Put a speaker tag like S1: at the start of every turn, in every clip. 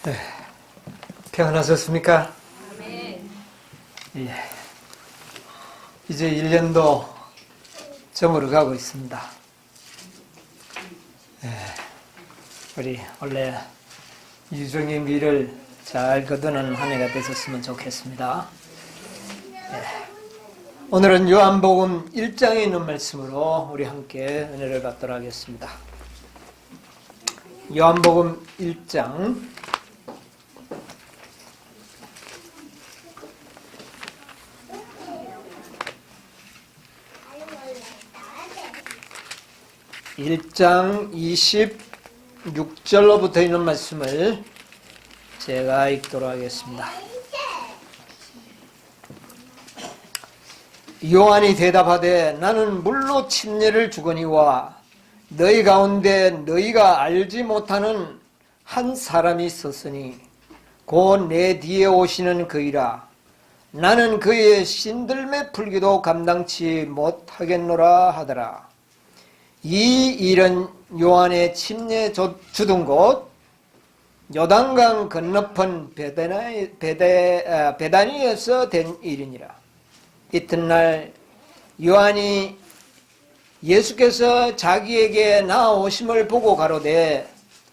S1: 네, 평안하셨습니까?
S2: 네.
S1: 예. 이제 1년도 저물어 가고 있습니다. 예. 우리 원래 유종의 미를 잘 거두는 한 해가 되셨으면 좋겠습니다. 예. 오늘은 요한복음 1장에 있는 말씀으로 우리 함께 은혜를 받도록 하겠습니다. 요한복음 1장 1장 26절로부터 있는 말씀을 제가 읽도록 하겠습니다. 요한이 대답하되 나는 물로 침례를 주거니와 너희 가운데 너희가 알지 못하는 한 사람이 있었으니 곧 내 뒤에 오시는 그이라. 나는 그의 신들매 풀기도 감당치 못하겠노라 하더라. 이 일은 요한의 침례 주던 곳 요단강 건너편 베다니에서 된 일이니라. 이튿날 요한이 예수께서 자기에게 나오심을 보고 가로되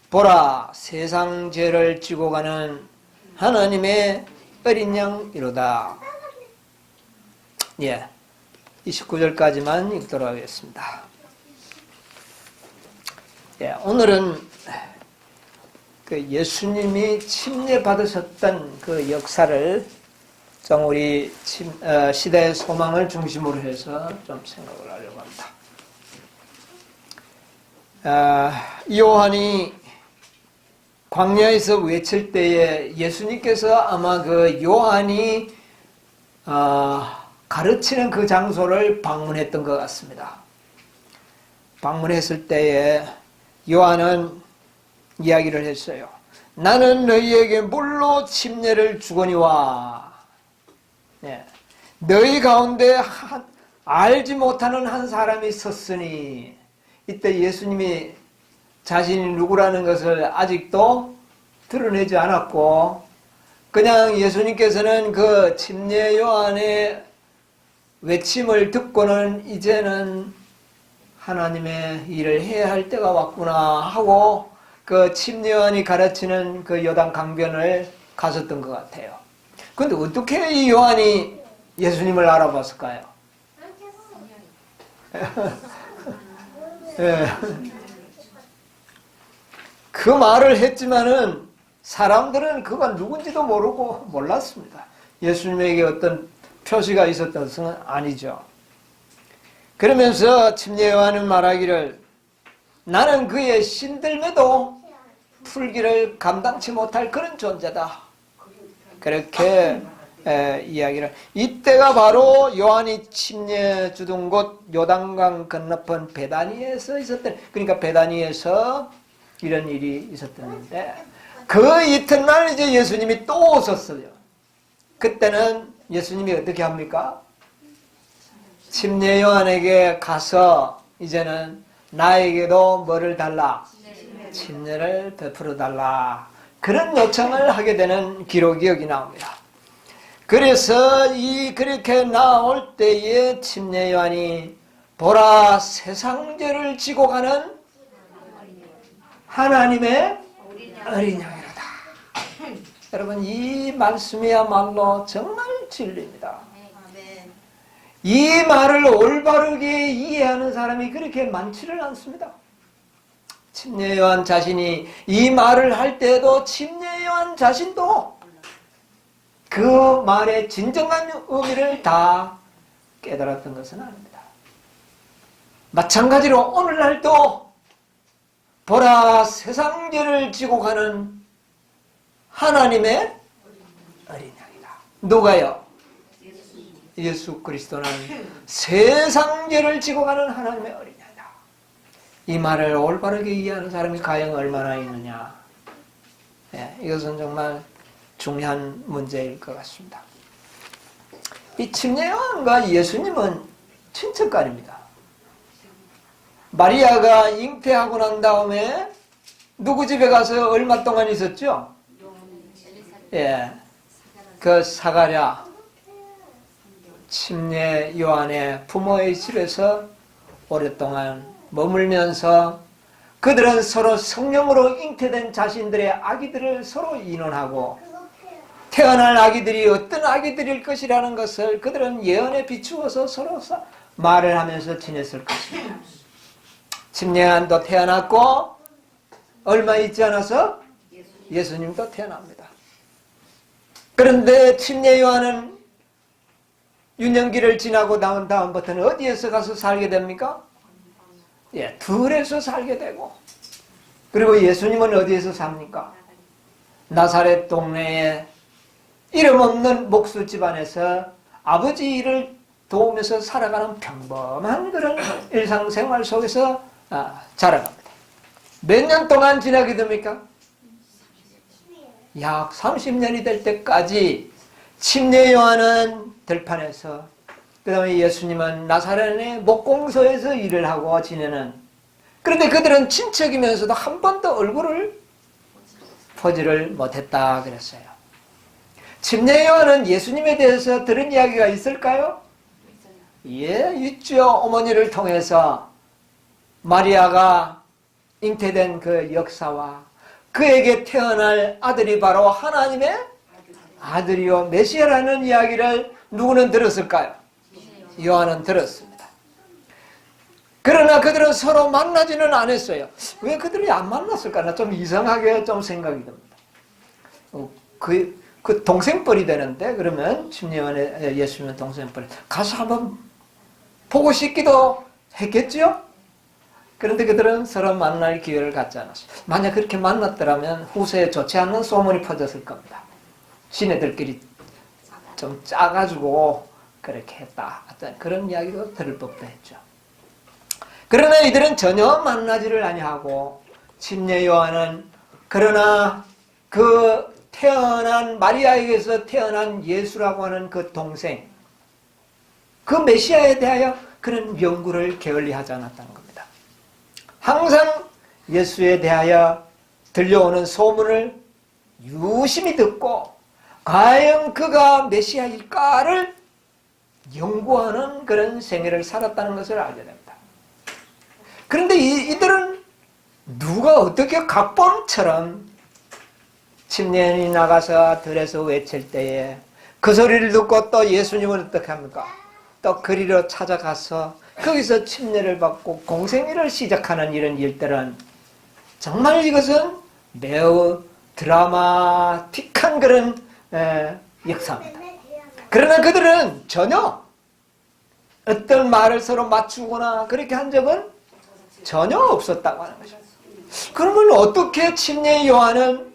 S1: 보라 세상 죄를 지고 가는 하나님의 어린 양이로다. 예, 29절까지만 읽도록 하겠습니다. 예, 오늘은 그 예수님이 침례 받으셨던 그 역사를 좀 우리 시대의 소망을 중심으로 해서 좀 생각을 하려고 합니다. 요한이 광야에서 외칠 때에 예수님께서 아마 그 요한이 가르치는 그 장소를 방문했던 것 같습니다. 방문했을 때에 요한은 이야기를 했어요. 나는 너희에게 물로 침례를 주거니와 네. 너희 가운데 알지 못하는 한 사람이 있었으니 이때 예수님이 자신이 누구라는 것을 아직도 드러내지 않았고 그냥 예수님께서는 그 침례 요한의 외침을 듣고는 이제는 하나님의 일을 해야 할 때가 왔구나 하고 그 침례 요한이 가르치는 그 요단 강변을 갔었던 것 같아요. 그런데 어떻게 이 요한이 예수님을 알아봤을까요? 네. 그 말을 했지만은 사람들은 그가 누군지도 모르고 몰랐습니다. 예수님에게 어떤 표시가 있었던 것은 아니죠. 그러면서 침례 요한은 말하기를 나는 그의 신들매도 풀기를 감당치 못할 그런 존재다. 그렇게 이야기를. 이때가 바로 요한이 침례 주던 곳 요단강 건너편 베다니에서 있었던, 그러니까 베다니에서 이런 일이 있었던데 그 이튿날 이제 예수님이 또 오셨어요. 그때는 예수님이 어떻게 합니까? 침례 요한에게 가서 이제는 나에게도 뭐를 달라? 침례를 베풀어 달라. 그런 요청을 하게 되는 기록이 여기 나옵니다. 그래서 그렇게 나올 때에 침례 요한이 보라 세상 죄를 지고 가는 하나님의 어린 양이로다. 여러분 이 말씀이야말로 정말 진리입니다. 이 말을 올바르게 이해하는 사람이 그렇게 많지는 않습니다. 침례 요한 자신이 이 말을 할 때도 침례 요한 자신도 그 말의 진정한 의미를 다 깨달았던 것은 아닙니다. 마찬가지로 오늘날도 보라 세상 죄를 지고 가는 하나님의 어린 양이다. 누가요? 예수 그리스도는 세상 죄를 지고 가는 하나님의 어린 양이다. 이 말을 올바르게 이해하는 사람이 과연 얼마나 있느냐. 네, 이것은 정말 중요한 문제일 것 같습니다. 이 침례 요한과 예수님은 친척간입니다. 마리아가 잉태하고 난 다음에 누구 집에 가서 얼마 동안 있었죠? 예, 그 사가랴 침례 요한의 부모의 집에서 오랫동안 머물면서 그들은 서로 성령으로 잉태된 자신들의 아기들을 서로 인원하고 태어날 아기들이 어떤 아기들일 것이라는 것을 그들은 예언에 비추어서 서로 말을 하면서 지냈을 것입니다. 침례 요한도 태어났고 얼마 있지 않아서 예수님도 태어납니다. 그런데 침례 요한은 유년기를 지나고 나온 다음부터는 어디에서 가서 살게 됩니까? 예, 들에서 살게 되고, 그리고 예수님은 어디에서 삽니까? 나사렛 동네에 이름 없는 목수 집안에서 아버지 일을 도우면서 살아가는 평범한 그런 일상생활 속에서 자라갑니다. 몇 년 동안 지나게 됩니까? 약 30년이 될 때까지 침례 요한은 들판에서, 그 다음에 예수님은 나사렛의 목공소에서 일을 하고 지내는, 그런데 그들은 친척이면서도 한 번도 얼굴을 보지를 못했다 그랬어요. 침례 요한은 예수님에 대해서 들은 이야기가 있을까요? 예, 있죠. 어머니를 통해서 마리아가 잉태된 그 역사와 그에게 태어날 아들이 바로 하나님의 아들이요 메시아라는 이야기를 누구는 들었을까요? 요한은 들었습니다. 그러나 그들은 서로 만나지는 않았어요. 왜 그들이 안 만났을까? 나 좀 이상하게 좀 생각이 듭니다. 그 동생뻘이 되는데, 그러면 침례 요한의 예수님은 동생뻘 가서 한번 보고 싶기도 했겠죠? 그런데 그들은 서로 만날 기회를 갖지 않았어요. 만약 그렇게 만났더라면 후세에 좋지 않는 소문이 퍼졌을 겁니다. 시내들끼리 좀 짜가지고 그렇게 했다. 어떤 그런 이야기도 들을 법도 했죠. 그러나 이들은 전혀 만나지를 아니하고, 침례 요한은 그러나 그 태어난 마리아에게서 태어난 예수라고 하는 그 동생, 그 메시아에 대하여 그런 연구를 게을리하지 않았다는 겁니다. 항상 예수에 대하여 들려오는 소문을 유심히 듣고 과연 그가 메시아일까를 연구하는 그런 생애를 살았다는 것을 알게 됩니다. 그런데 이들은 누가 어떻게 각본처럼 침례인이 나가서 들에서 외칠 때에 그 소리를 듣고 또 예수님은 어떻게 합니까? 또 그리로 찾아가서 거기서 침례를 받고 공생애를 시작하는 이런 일들은 정말 이것은 매우 드라마틱한 그런 역사입니다. 그러나 그들은 전혀 어떤 말을 서로 맞추거나 그렇게 한 적은 전혀 없었다고 하는 거죠. 그러면 어떻게 침례 요한은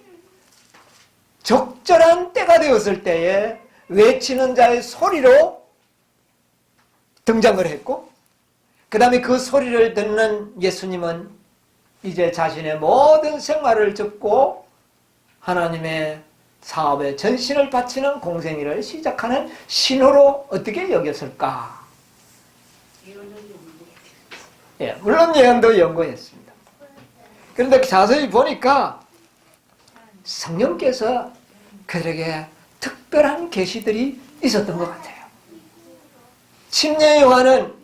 S1: 적절한 때가 되었을 때에 외치는 자의 소리로 등장을 했고, 그 다음에 그 소리를 듣는 예수님은 이제 자신의 모든 생활을 접고 하나님의 사업에 전신을 바치는 공생애를 시작하는 신호로 어떻게 여겼을까? 예, 물론 예언도 연구했습니다. 그런데 자세히 보니까 성령께서 그들에게 특별한 계시들이 있었던 것 같아요. 침례 요한은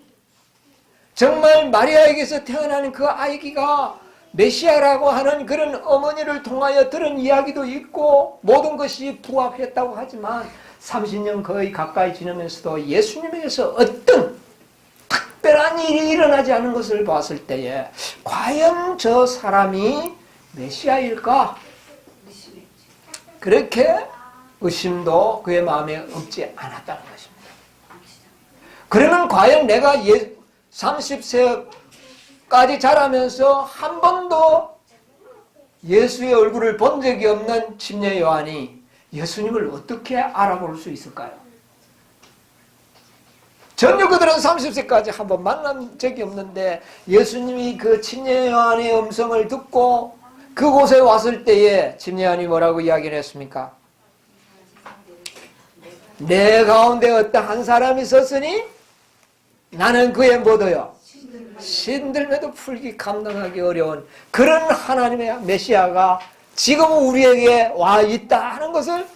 S1: 정말 마리아에게서 태어나는 그 아기가 메시아라고 하는 그런 어머니를 통하여 들은 이야기도 있고 모든 것이 부합했다고 하지만 30년 거의 가까이 지나면서도 예수님에게서 어떤 특별한 일이 일어나지 않은 것을 봤을 때에 과연 저 사람이 메시아일까? 그렇게 의심도 그의 마음에 없지 않았다는 것입니다. 그러면 과연 내가 30세까지 자라면서 한 번도 예수의 얼굴을 본 적이 없는 침례 요한이 예수님을 어떻게 알아볼 수 있을까요? 전혀 그들은 30세까지 한 번 만난 적이 없는데 예수님이 그 침례 요한의 음성을 듣고 그곳에 왔을 때에 침례 요한이 뭐라고 이야기를 했습니까? 내 가운데 어떤 한 사람이 있었으니 나는 그의 뭐더요? 신들매도 풀기 감당하기 어려운 그런 하나님의 메시아가 지금 우리에게 와 있다 하는 것을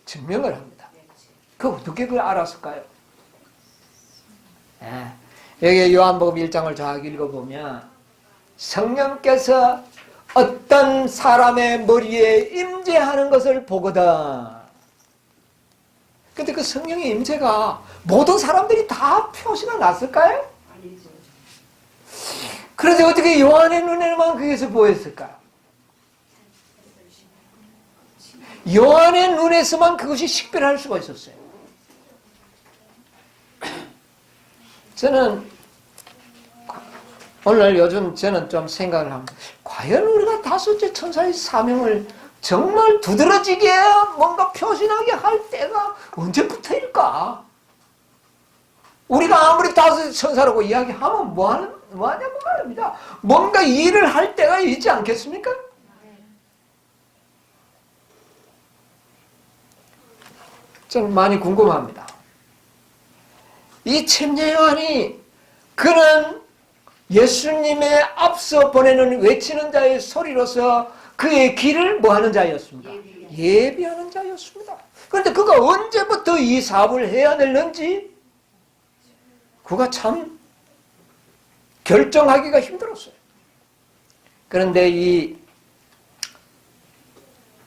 S1: 증명을 합니다. 그 어떻게 그걸 알았을까요? 여기 요한복음 1장을 정확히 읽어보면 성령께서 어떤 사람의 머리에 임재하는 것을 보거든. 근데 그 성령의 임재가 모든 사람들이 다 표시가 났을까요?
S2: 아니죠.
S1: 그런데 어떻게 요한의 눈에만 그것이 보였을까요? 요한의 눈에서만 그것이 식별할 수가 있었어요. 저는 오늘 요즘 저는 좀 생각을 합니다. 과연 우리가 다섯째 천사의 사명을 정말 두드러지게 뭔가 표시나게 할 때가 언제부터일까? 우리가 아무리 다섯째 천사라고 이야기하면 뭐하냐고 말입니다. 뭔가 일을 할 때가 있지 않겠습니까? 저는 많이 궁금합니다. 이 침례 요한이 그는 예수님의 앞서 보내는 외치는 자의 소리로서 그의 길을 뭐하는 자였습니까? 예비하는 자였습니다. 그런데 그가 언제부터 이 사업을 해야 되는지 그가 참 결정하기가 힘들었어요. 그런데 이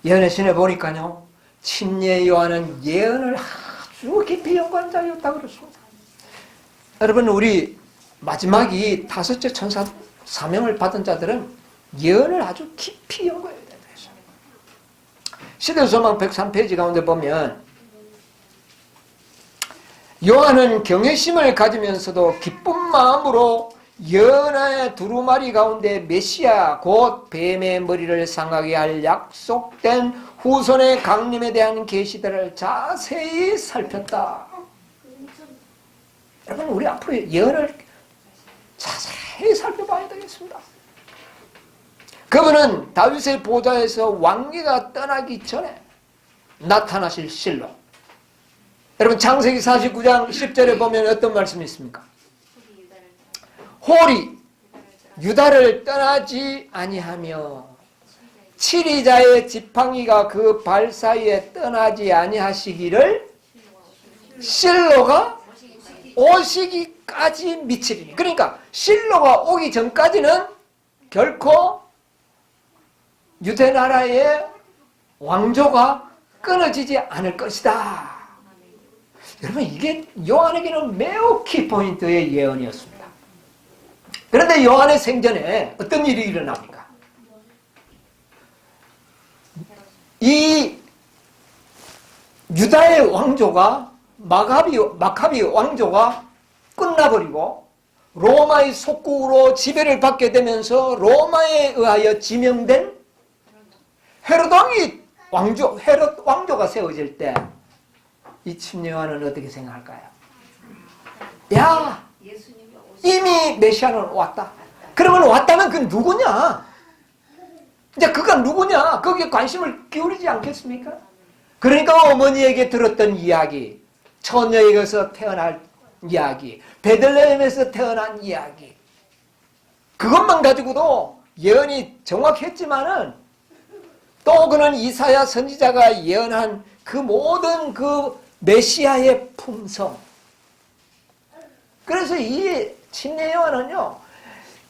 S1: 예언의 신에 보니까요, 침례 요한은 예언을 아주 깊이 연구한 자였다고 그랬습니다. 여러분, 우리 마지막이 다섯째 천사 사명을 받은 자들은 예언을 아주 깊이 연구해야 된다 했습니다. 시대소망 103페이지 가운데 보면 요한은 경외심을 가지면서도 기쁜 마음으로 연하의 두루마리 가운데 메시아 곧 뱀의 머리를 상하게 할 약속된 후손의 강림에 대한 계시들을 자세히 살폈다. 여러분, 우리 앞으로 예언을 자세히 살펴봐야 되겠습니다. 그분은 다윗의 보좌에서 왕위가 떠나기 전에 나타나실 실로. 여러분, 창세기 49장 10절에 보면 어떤 말씀이 있습니까? 홀이 유다를 떠나지 아니하며 치리자의 지팡이가 그 발 사이에 떠나지 아니하시기를 실로가 오시기까지 미치리니. 그러니까 실로가 오기 전까지는 결코 유대 나라의 왕조가 끊어지지 않을 것이다. 여러분, 이게 요한에게는 매우 키포인트의 예언이었습니다. 그런데 요한의 생전에 어떤 일이 일어납니까? 이 유다의 왕조가 마카비 왕조가 끝나버리고 로마의 속국으로 지배를 받게 되면서 로마에 의하여 지명된 헤롯 왕조가 세워질 때 이 침례 요한은 어떻게 생각할까요? 야, 이미 메시아는 왔다. 그러면 왔다면 그 누구냐? 이제 그가 누구냐? 거기에 관심을 기울이지 않겠습니까? 그러니까 어머니에게 들었던 이야기, 처녀에게서 태어날 이야기, 베들레헴에서 태어난 이야기, 그것만 가지고도 예언이 정확했지만은 또 그는 이사야 선지자가 예언한 그 모든 그 메시아의 품성. 그래서 이 침례 요한은요,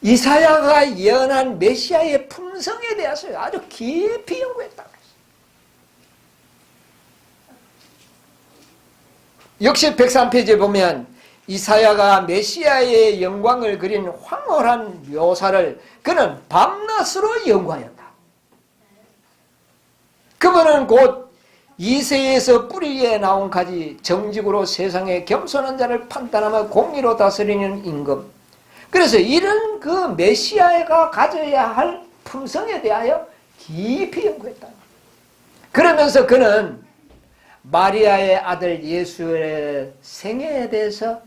S1: 이사야가 예언한 메시아의 품성에 대해서 아주 깊이 연구했다고 했어요. 역시 103페이지에 보면 이사야가 메시아의 영광을 그린 황홀한 묘사를 그는 밤낮으로 연구하였다. 그분은 곧 이새에서 뿌리에 나온 가지, 정직으로 세상에 겸손한 자를 판단하며 공의로 다스리는 임금. 그래서 이런 그 메시아가 가져야 할 품성에 대하여 깊이 연구했다. 그러면서 그는 마리아의 아들 예수의 생애에 대해서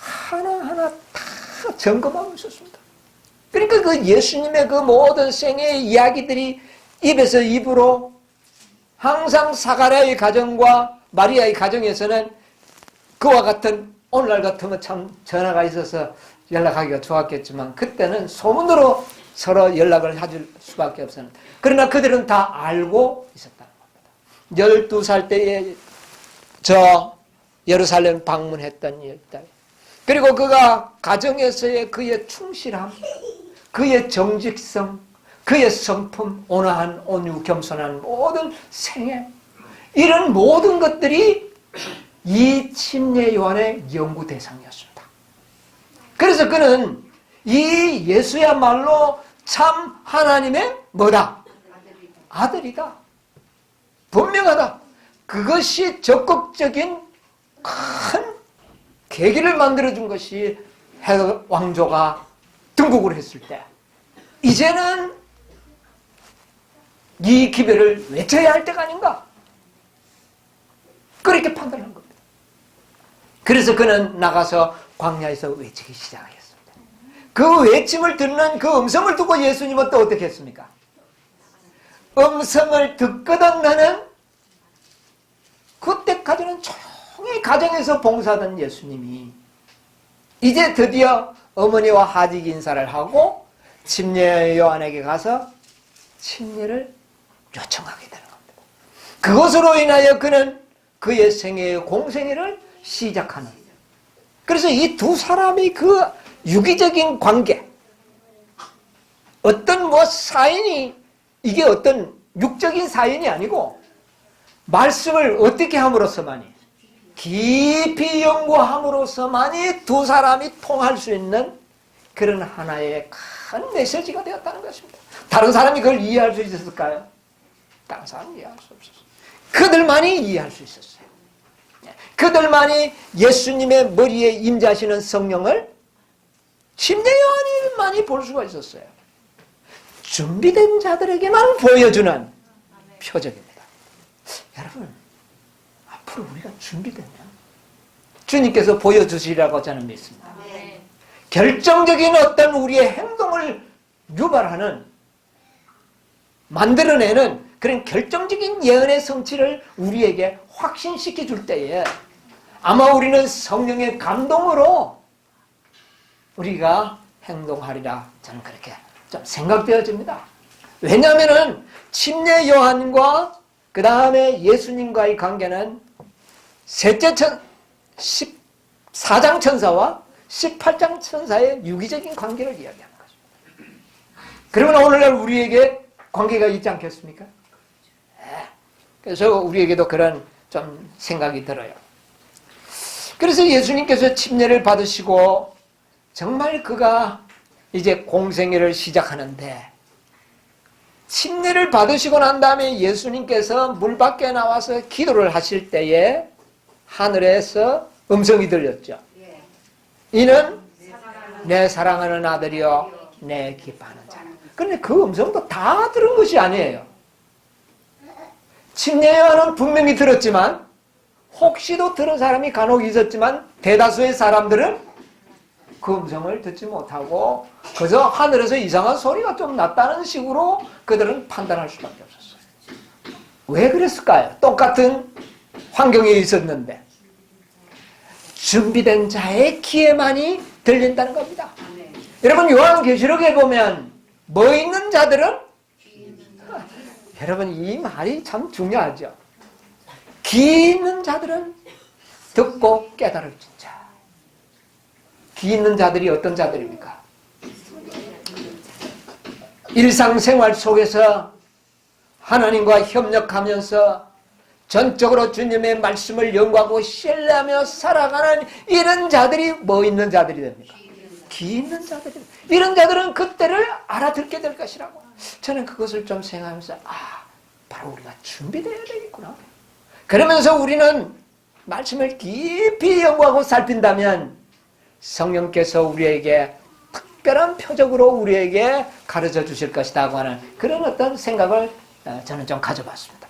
S1: 하나하나 다 점검하고 있었습니다. 그러니까 그 예수님의 그 모든 생애의 이야기들이 입에서 입으로 항상 사가랴의 가정과 마리아의 가정에서는 그와 같은, 오늘날 같으면 참 전화가 있어서 연락하기가 좋았겠지만 그때는 소문으로 서로 연락을 해줄 수밖에 없었는데, 그러나 그들은 다 알고 있었다는 겁니다. 12살 때에 저 예루살렘 방문했던 일들, 그리고 그가 가정에서의 그의 충실함, 그의 정직성, 그의 성품, 온화한, 온유, 겸손한 모든 생애, 이런 모든 것들이 이 침례 요한의 연구 대상이었습니다. 그래서 그는 이 예수야말로 참 하나님의 뭐다? 아들이다. 분명하다. 그것이 적극적인 큰 계기를 만들어준 것이 헤롯 왕조가 등극을 했을 때, 이제는 이 기별을 외쳐야 할 때가 아닌가, 그렇게 판단한 겁니다. 그래서 그는 나가서 광야에서 외치기 시작했습니다. 그 외침을 듣는 그 음성을 듣고 예수님은 또 어떻게 했습니까? 음성을 듣거든 나는, 그때까지는 조용히 가정에서 봉사하던 예수님이 이제 드디어 어머니와 하직 인사를 하고 침례 요한에게 가서 침례를 요청하게 되는 겁니다. 그것으로 인하여 그는 그의 생애의 공생애를 시작하는, 그래서 이 두 사람의 그 유기적인 관계, 어떤 뭐 사인이, 이게 어떤 육적인 사인이 아니고 말씀을 어떻게 함으로써만이, 깊이 연구함으로써만이 두 사람이 통할 수 있는 그런 하나의 큰 메시지가 되었다는 것입니다. 다른 사람이 그걸 이해할 수 있었을까요? 다른 사람이 이해할 수 없었어요. 그들만이 이해할 수 있었어요. 그들만이 예수님의 머리에 임재하시는 성령을 침례 요한이만이 볼 수가 있었어요. 준비된 자들에게만 보여주는 표적입니다. 여러분, 앞으로 우리가 준비되면 주님께서 보여주시리라고 저는 믿습니다. 결정적인 어떤 우리의 행동을 유발하는, 만들어내는 그런 결정적인 예언의 성취를 우리에게 확신시켜 줄 때에 아마 우리는 성령의 감동으로 우리가 행동하리라, 저는 그렇게 좀 생각되어집니다. 왜냐하면 침례 요한과 그 다음에 예수님과의 관계는 셋째 14장 천사와 18장 천사의 유기적인 관계를 이야기하는 거죠. 그러면 오늘날 우리에게 관계가 있지 않겠습니까? 그래서 우리에게도 그런 좀 생각이 들어요. 그래서 예수님께서 침례를 받으시고 정말 그가 이제 공생애를 시작하는데, 침례를 받으시고 난 다음에 예수님께서 물 밖에 나와서 기도를 하실 때에 하늘에서 음성이 들렸죠. 이는 내 사랑하는 아들이요 내 기뻐하는 자라. 그런데 그 음성도 다 들은 것이 아니에요. 침례 요한은 분명히 들었지만, 혹시도 들은 사람이 간혹 있었지만 대다수의 사람들은 그 음성을 듣지 못하고 그저 하늘에서 이상한 소리가 좀 났다는 식으로 그들은 판단할 수밖에 없었어요. 왜 그랬을까요? 똑같은 환경에 있었는데 준비된 자의 귀에만이 들린다는 겁니다. 여러분, 요한계시록에 보면 뭐 있는 자들은, 여러분 이 말이 참 중요하죠. 귀 있는 자들은 듣고 깨달을 진짜. 귀 있는 자들이 어떤 자들입니까? 일상생활 속에서 하나님과 협력하면서 전적으로 주님의 말씀을 연구하고 신뢰하며 살아가는 이런 자들이 뭐 있는 자들이 됩니까? 귀 있는 자들이. 이런 자들은 그때를 알아듣게 될 것이라고. 저는 그것을 좀 생각하면서 바로 우리가 준비되어야 되겠구나. 그러면서 우리는 말씀을 깊이 연구하고 살핀다면 성령께서 우리에게 특별한 표적으로 우리에게 가르쳐 주실 것이라고 하는 그런 어떤 생각을 저는 좀 가져봤습니다.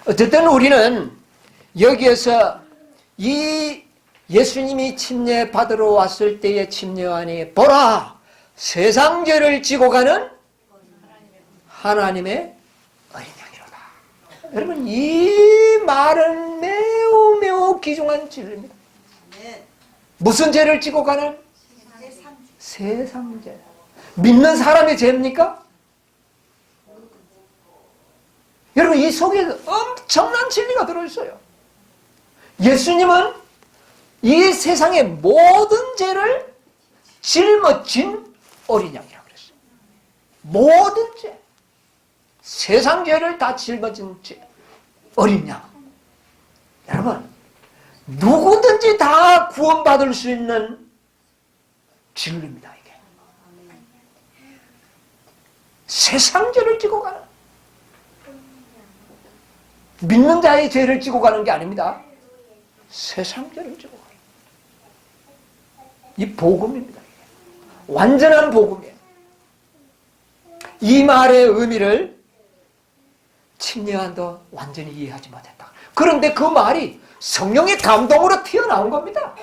S1: 어쨌든 우리는 여기에서 이 예수님이 침례 받으러 왔을 때의 침례 요한이 보라, 세상 죄를 지고 가는 하나님의 어린 양이로다. 여러분, 이 말은 매우 매우 귀중한 진리입니다. 무슨 죄를 지고 가는? 세상 죄. 믿는 사람의 죄입니까? 여러분, 이 속에 엄청난 진리가 들어있어요. 예수님은 이 세상의 모든 죄를 짊어진 어린 양이라고 그랬어요. 모든 죄, 세상 죄를 다 짊어진 죄, 어린 양. 여러분, 누구든지 다 구원받을 수 있는 진리입니다, 이게. 세상 죄를 지고 가는, 믿는 자의 죄를 지고 가는 게 아닙니다. 세상 죄를 지고 가는. 이 복음입니다. 이게. 완전한 복음이에요. 이 말의 의미를 침례요한도 완전히 이해하지 못했다. 그런데 그 말이 성령의 감동으로 튀어나온 겁니다.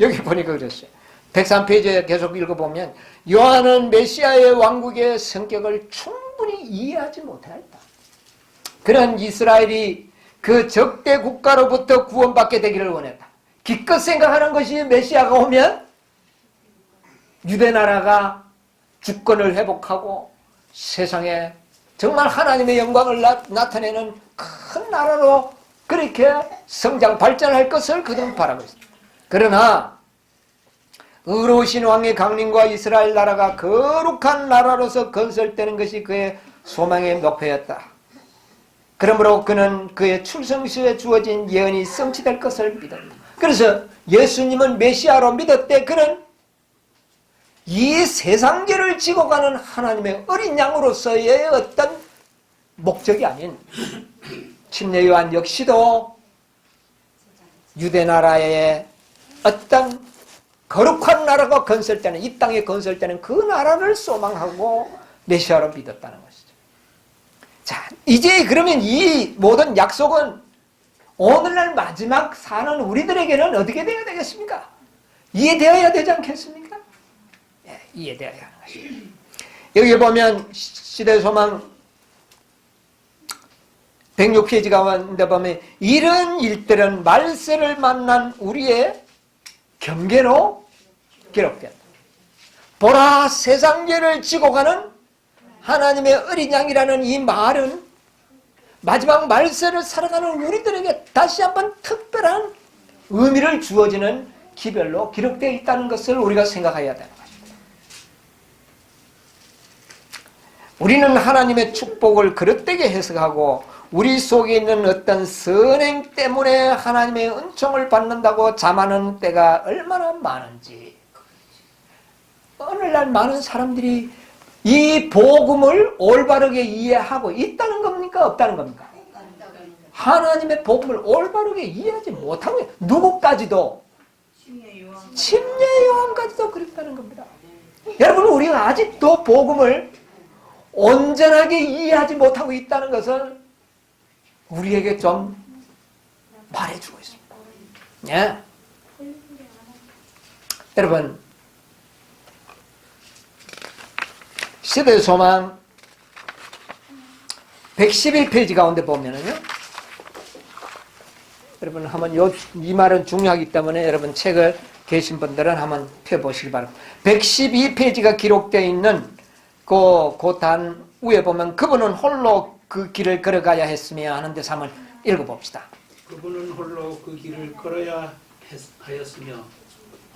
S1: 여기 보니까 그랬어요. 103페이지에 계속 읽어보면 요한은 메시아의 왕국의 성격을 충분히 이해하지 못했다. 그런 이스라엘이 그 적대 국가로부터 구원받게 되기를 원했다. 기껏 생각하는 것이 메시아가 오면 유대 나라가 주권을 회복하고 세상에 정말 하나님의 영광을 나타내는 큰 나라로 그렇게 성장 발전할 것을 그들은 바라고 있습니다. 그러나 의로우신 왕의 강림과 이스라엘 나라가 거룩한 나라로서 건설되는 것이 그의 소망의 목표였다. 그러므로 그는 그의 출생시에 주어진 예언이 성취될 것을 믿었다. 그래서 예수님은 메시아로 믿었대. 그는 이 세상죄를 지고 가는 하나님의 어린 양으로서의 어떤 목적이 아닌 침례 요한 역시도 유대 나라의 어떤 거룩한 나라가 건설되는, 이 땅에 건설되는 그 나라를 소망하고 메시아로 믿었다는 것이죠. 자, 이제 그러면 이 모든 약속은 오늘날 마지막 사는 우리들에게는 어떻게 되어야 되겠습니까? 이해되어야 되지 않겠습니까? 예, 이해되어야 하는 것입니다. 여기 보면 시대소망 106페이지 가운데 보면 이런 일들은 말세를 만난 우리의 경계로 기록된다. 보라, 세상죄를 지고 가는 하나님의 어린 양이라는 이 말은 마지막 말세를 살아가는 우리들에게 다시 한번 특별한 의미를 주어지는 기별로 기록되어 있다는 것을 우리가 생각해야 되는 것입니다. 우리는 하나님의 축복을 그릇되게 해석하고 우리 속에 있는 어떤 선행 때문에 하나님의 은총을 받는다고 잠하는 때가 얼마나 많은지. 오늘날 많은 사람들이 이 복음을 올바르게 이해하고 있다는 겁니까? 없다는 겁니까? 하나님의 복음을 올바르게 이해하지 못하고 누구까지도 침례 요한까지도 그랬다는 겁니다. 여러분, 우리가 아직도 복음을 온전하게 이해하지 못하고 있다는 것을 우리에게 좀 말해주고 있습니다. 예. 여러분, 시대소망 111페이지 가운데 보면은요, 여러분 한번 이 말은 중요하기 때문에 여러분 책을 계신 분들은 한번 펴보시기 바랍니다. 112페이지가 기록되어 있는 그 단 위에 보면 그분은 홀로 그 길을 걸어가야 했으며 하는 데서 한번 읽어봅시다.
S2: 그분은 홀로 그 길을 걸어야 하였으며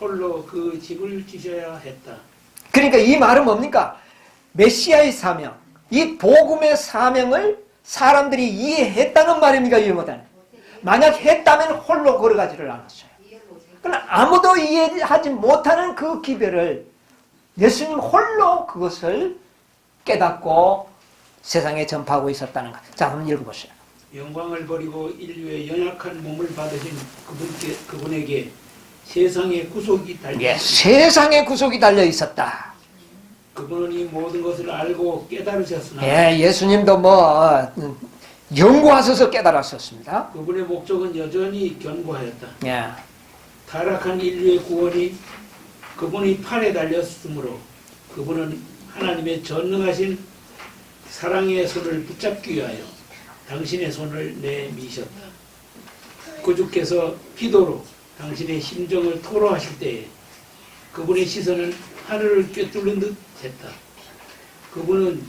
S2: 홀로 그 집을 지셔야 했다.
S1: 그러니까 이 말은 뭡니까? 메시아의 사명, 이 복음의 사명을 사람들이 이해했다는 말입니까? 이해 못하는? 만약 했다면 홀로 걸어가지를 않았어요. 그러나 아무도 이해하지 못하는 그 기별을 예수님 홀로 그것을 깨닫고 세상에 전파하고 있었다는 것. 자, 한번 읽어보세요.
S2: 영광을 버리고 인류의 연약한 몸을 받으신 그분에게 세상의 구속이 달려
S1: 예, 세상의 구속이 달려 있었다.
S2: 그분은 이 모든 것을 알고 깨달으셨으나
S1: 예, 예수님도 연구하셔서 깨달았었습니다.
S2: 그분의 목적은 여전히 견고하였다.
S1: 예.
S2: 타락한 인류의 구원이 그분의 팔에 달렸으므로 그분은 하나님의 전능하신 사랑의 손을 붙잡기 위하여 당신의 손을 내미셨다. 구주께서 기도로 당신의 심정을 토로하실 때에 그분의 시선은 하늘을 꿰뚫는 듯 했다. 그분은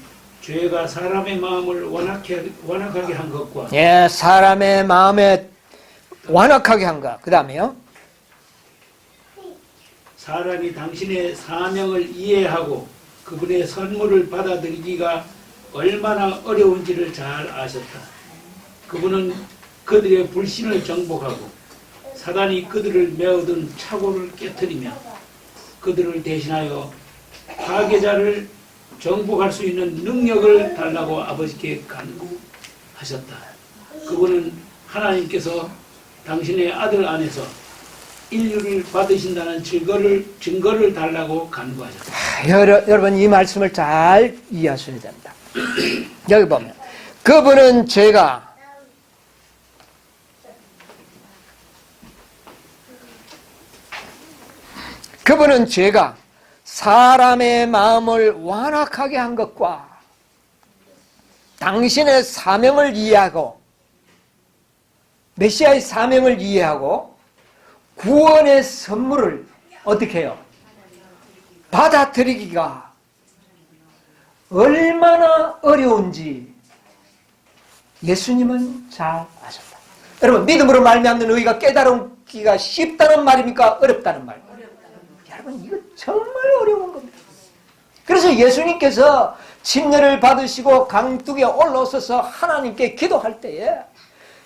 S2: 죄가 사람의 마음을 완악하게 한 것과
S1: 예, 사람의 마음에 완악하게 한 것. 그 다음에요.
S2: 사람이 당신의 사명을 이해하고 그분의 선물을 받아들이기가 얼마나 어려운지를 잘 아셨다. 그분은 그들의 불신을 정복하고 사단이 그들을 메어둔 착오를 깨뜨리며 그들을 대신하여 파괴자를 정복할 수 있는 능력을 달라고 아버지께 간구하셨다. 그분은 하나님께서 당신의 아들 안에서 인류를 받으신다는 증거를 달라고 간구하셨다.
S1: 여러분 이 말씀을 잘 이해하셔야 된다. 여기 보면 그분은 죄가 사람의 마음을 완악하게 한 것과 당신의 사명을 이해하고 메시아의 사명을 이해하고 구원의 선물을 어떻게 해요? 받아들이기가 얼마나 어려운지 예수님은 잘 아셨다. 여러분 믿음으로 말미암는 의가 깨달기가 쉽다는 말입니까? 어렵다는 말입니까? 여러분 이거 정말 어려운 겁니다. 그래서 예수님께서 침례를 받으시고 강둑에 올라서서 하나님께 기도할 때에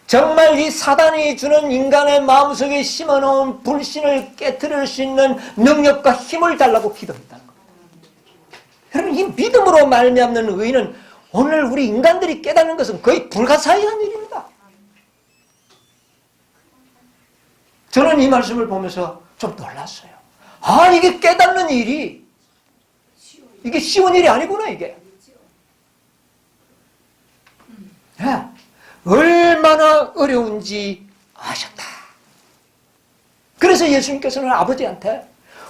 S1: 정말 이 사단이 주는 인간의 마음속에 심어놓은 불신을 깨트릴 수 있는 능력과 힘을 달라고 기도했다는 겁니다. 여러분 이 믿음으로 말미암는 의는 오늘 우리 인간들이 깨닫는 것은 거의 불가사의한 일입니다. 저는 이 말씀을 보면서 좀 놀랐어요. 아, 이게 깨닫는 일이 이게 쉬운 일이 아니구나 이게. 네. 얼마나 어려운지 아셨다. 그래서 예수님께서는 아버지한테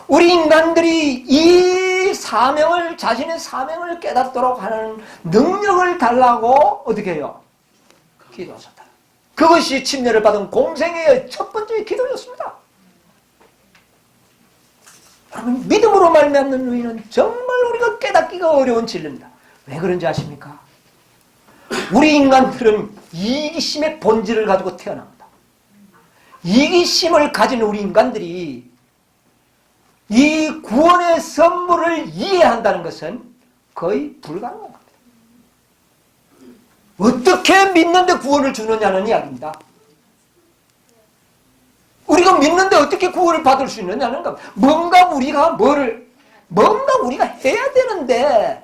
S1: 우리 인간들이 이 사명을 자신의 사명을 깨닫도록 하는 능력을 달라고 어떻게 해요? 기도하셨다. 그것이 침례를 받은 공생애의 첫 번째 기도였습니다. 여러분 믿음으로 말미암는 의는 정말 우리가 깨닫기가 어려운 진리입니다. 왜 그런지 아십니까? 우리 인간들은 이기심의 본질을 가지고 태어납니다. 이기심을 가진 우리 인간들이 이 구원의 선물을 이해한다는 것은 거의 불가능한 겁니다. 어떻게 믿는데 구원을 주느냐는 이야기입니다. 우리가 믿는데 어떻게 구원을 받을 수 있느냐는 겁니다. 뭔가 우리가 해야 되는데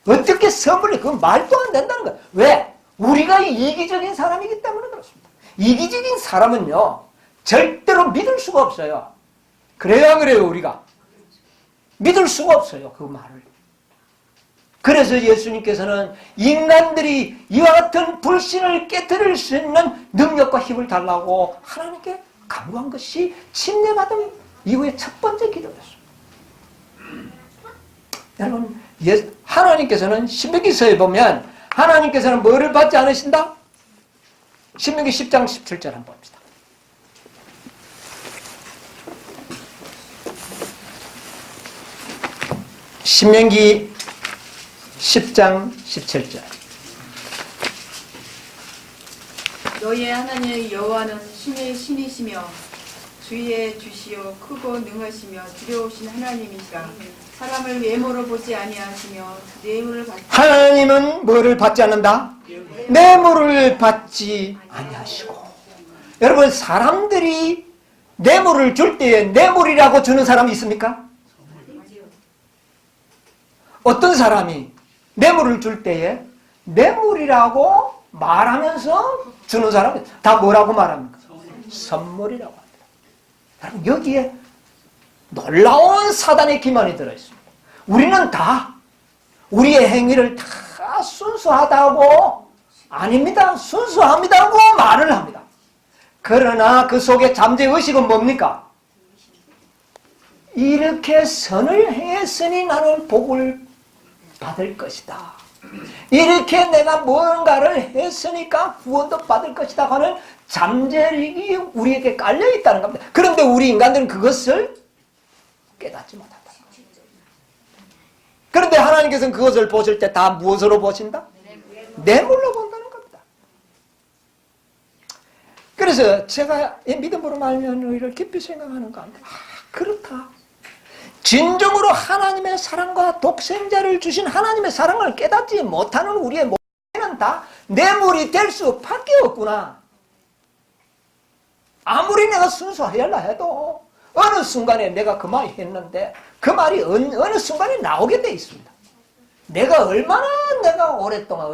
S1: 어떻게 선물이 그건 말도 안 된다는 거예요. 왜? 우리가 이기적인 사람이기 때문에 그렇습니다. 이기적인 사람은요 절대로 믿을 수가 없어요. 그래요 우리가 믿을 수가 없어요 그 말을. 그래서 예수님께서는 인간들이 이와 같은 불신을 깨뜨릴 수 있는 능력과 힘을 달라고 하나님께 간구한 것이 침례받은 이후의 첫 번째 기도였습니다. 여러분 하나님께서는 신명기서에 보면 하나님께서는 뭐를 받지 않으신다? 신명기 10장 17절 한번 봅시다. 신명기 10장 17절.
S3: 너희의 하나님 여호와는 신의 신이시며 주의 주시오 크고 능하시며 두려우신 하나님이시라. 사람을 외모로 보지 아니하시며 뇌물을 받지.
S1: 하나님은 뭐를 받지 않는다? 뇌물을 받지 아니하시고. 여러분 사람들이 뇌물을 줄 때에 뇌물이라고 주는 사람이 있습니까? 어떤 사람이 뇌물을 줄 때에 뇌물이라고 말하면서 주는 사람이 다 뭐라고 말합니까? 선물이라고 합니다. 여러분 여기에 놀라운 사단의 기만이 들어있습니다. 우리는 다 우리의 행위를 다 순수하다고 아닙니다. 순수합니다고 말을 합니다. 그러나 그 속에 잠재의식은 뭡니까? 이렇게 선을 행했으니 나는 복을 받을 것이다. 이렇게 내가 뭔가를 했으니까 구원도 받을 것이다 하는 잠재력이 우리에게 깔려있다는 겁니다. 그런데 우리 인간들은 그것을 깨닫지 못한다. 그런데 하나님께서는 그것을 보실 때 다 무엇으로 보신다? 뇌물로 본다는 겁니다. 그래서 제가 이 믿음으로 말면 의를 깊이 생각하는 가운데 그렇다. 진정으로 하나님의 사랑과 독생자를 주신 하나님의 사랑을 깨닫지 못하는 우리의 모습은 다 뇌물이 될 수밖에 없구나. 아무리 내가 순수하여라 해도 어느 순간에 내가 그 말이 했는데 그 말이 어느 순간에 나오게 돼 있습니다. 내가 오랫동안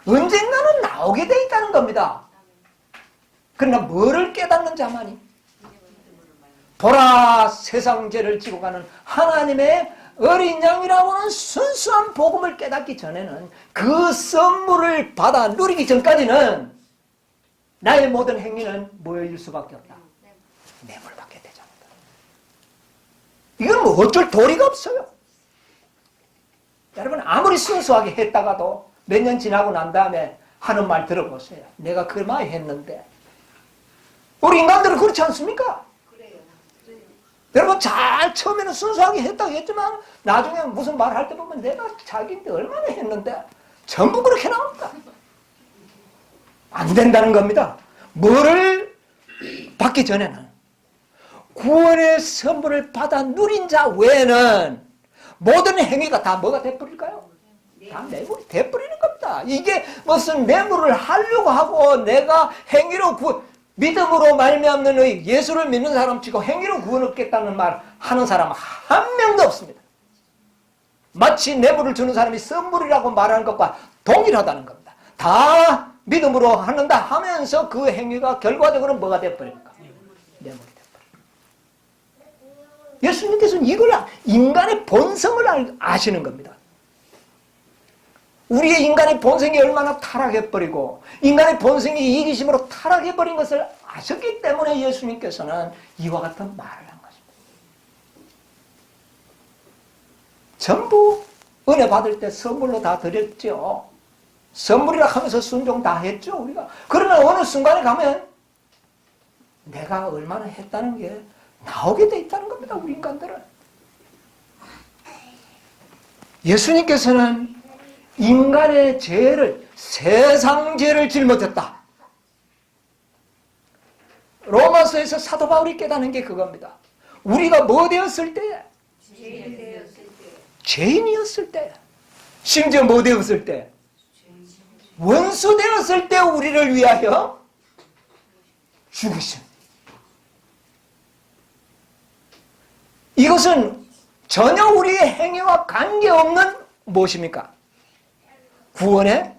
S1: 언젠가는 나오게 돼 있다는 겁니다. 그러나 뭐를 깨닫는 자만이 보라 세상 죄를 지고 가는 하나님의 어린 양이라고 하는 순수한 복음을 깨닫기 전에는 그 선물을 받아 누리기 전까지는 나의 모든 행위는 뭐일 수밖에 없다. 뇌물받게 되잖아. 이건 뭐 어쩔 도리가 없어요. 여러분 아무리 순수하게 했다가도 몇 년 지나고 난 다음에 하는 말 들어보세요. 내가 그 말 했는데 우리 인간들은 그렇지 않습니까? 여러분 잘 처음에는 순수하게 했다고 했지만 나중에 무슨 말 할 때 보면 내가 자기인데 얼마나 했는데 전부 그렇게 나옵니다. 안 된다는 겁니다. 뭐를 받기 전에는 구원의 선물을 받아 누린 자 외에는 모든 행위가 다 뭐가 돼버릴까요? 다 뇌물이 돼버리는 겁니다. 이게 무슨 뇌물을 하려고 하고 내가 행위로 믿음으로 말미암는 의 예수를 믿는 사람 치고 행위로 구원 얻겠다는 말 하는 사람 한 명도 없습니다. 마치 뇌물을 주는 사람이 선물이라고 말하는 것과 동일하다는 겁니다. 다 믿음으로 하는다 하면서 그 행위가 결과적으로 뭐가 돼버립니까? 뇌물이 돼버립니다. 예수님께서는 이걸 인간의 본성을 아시는 겁니다. 우리의 인간의 본성이 얼마나 타락해버리고 인간의 본성이 이기심으로 타락해버린 것을 아셨기 때문에 예수님께서는 이와 같은 말을 한 것입니다. 전부 은혜 받을 때 선물로 다 드렸죠. 선물이라 하면서 순종 다 했죠 우리가. 그러나 어느 순간에 가면 내가 얼마나 했다는 게 나오게 돼 있다는 겁니다. 우리 인간들은. 예수님께서는 인간의 죄를 세상 죄를 짊어졌다. 로마서에서 사도 바울이 깨닫는 게 그겁니다. 우리가 뭐 되었을 때? 죄인이었을 때. 심지어 뭐 되었을 때? 원수 되었을 때 우리를 위하여 죽으신. 이것은 전혀 우리의 행위와 관계없는 무엇입니까? 구원의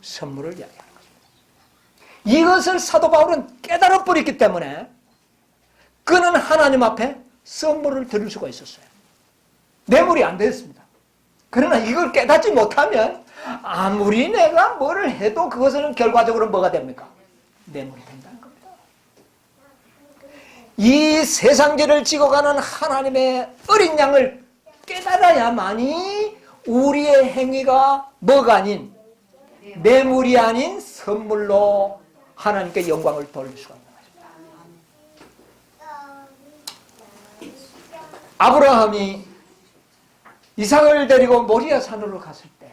S1: 선물을 이야기하는 것입니다. 이것을 사도 바울은 깨달아 버렸기 때문에 그는 하나님 앞에 선물을 드릴 수가 있었어요. 뇌물이 안 됐습니다. 그러나 이걸 깨닫지 못하면 아무리 내가 뭐를 해도 그것은 결과적으로 뭐가 됩니까? 뇌물이 된다는 겁니다. 이 세상죄를 지고 가는 하나님의 어린 양을 깨달아야만이 우리의 행위가 뭐가 아닌 뇌물이 아닌 선물로 하나님께 영광을 돌릴 수가 있는 것입니다. 아브라함이 이삭을 데리고 모리아 산으로 갔을 때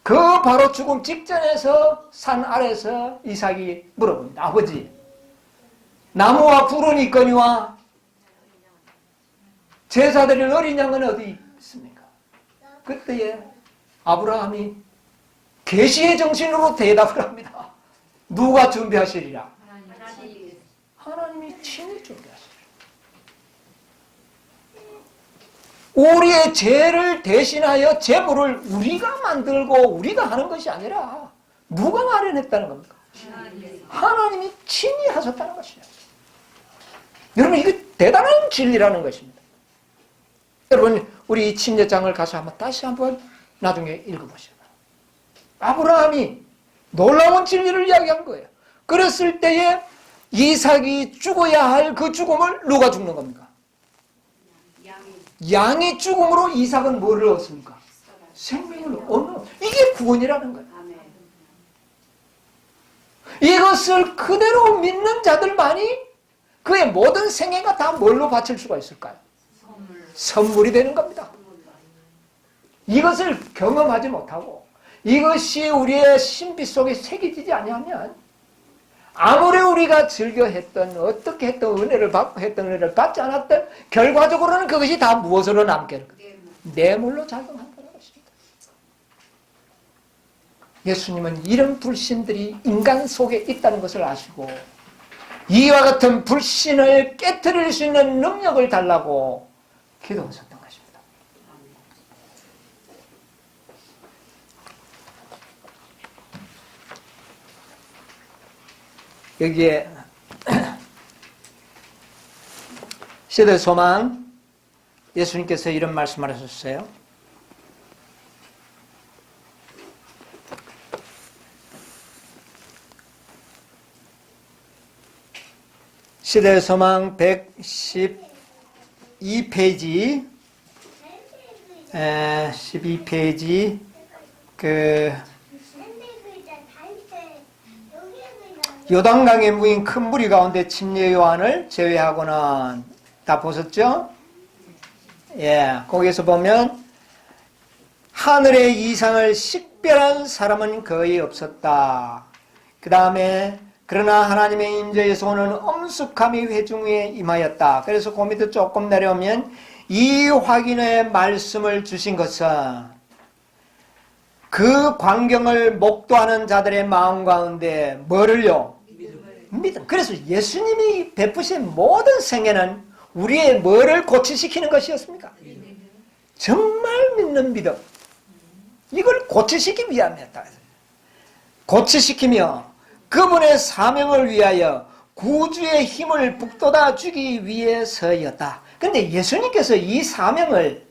S1: 그 바로 죽음 직전에서 산 아래서 이삭이 물어봅니다. 아버지, 나무와 불은 있거니와 제사 드릴 어린 양은 어디 있습니까? 그때에 아브라함이 계시의 정신으로 대답을 합니다. 누가 준비하시리라? 하나님이 친히 준비하시리라. 우리의 죄를 대신하여 제물을 우리가 만들고 우리가 하는 것이 아니라 누가 마련했다는 겁니까? 하나님이 친히 하셨다는 것이에요. 여러분 이게 대단한 진리라는 것입니다. 여러분 우리 침례장을 가서 다시 한번 나중에 읽어보시죠. 아브라함이 놀라운 진리를 이야기한 거예요. 그랬을 때에 이삭이 죽어야 할 그 죽음을 누가 죽는 겁니까? 양의 죽음으로 이삭은 뭐를 얻습니까? 생명을 얻는. 이게 구원이라는 거예요. 이것을 그대로 믿는 자들만이 그의 모든 생애가 다 뭘로 바칠 수가 있을까요? 선물이 되는 겁니다. 이것을 경험하지 못하고 이것이 우리의 신비 속에 새겨지지 아니하면 아무리 우리가 즐겨 했던 어떻게 했던 은혜를 받고 했던 은혜를 받지 않았던 결과적으로는 그것이 다 무엇으로 남게 뇌물로 작용한다는 것입니다. 예수님은 이런 불신들이 인간 속에 있다는 것을 아시고 이와 같은 불신을 깨트릴 수 있는 능력을 달라고 기도하셨던 것입니다. 여기에 시대 소망 예수님께서 이런 말씀을 하셨어요. 시대 소망 112페이지 12페이지 요단강에 모인 큰 무리 가운데 침례 요한을 제외하고는 다 보셨죠? 예, 거기서 보면 하늘의 이상을 식별한 사람은 거의 없었다. 그 다음에 그러나 하나님의 임재에서 오는 엄숙함이 회중에 임하였다. 그래서 그 밑에 조금 내려오면 이 확인의 말씀을 주신 것은 그 광경을 목도하는 자들의 마음 가운데 뭐를요? 믿음. 그래서 예수님이 베푸신 모든 생애는 우리의 뭐를 고치시키는 것이었습니까? 정말 믿는 믿음. 이걸 고치시키기 위함이었다. 고치시키며 그분의 사명을 위하여 구주의 힘을 북돋아 주기 위해서였다. 그런데 예수님께서 이 사명을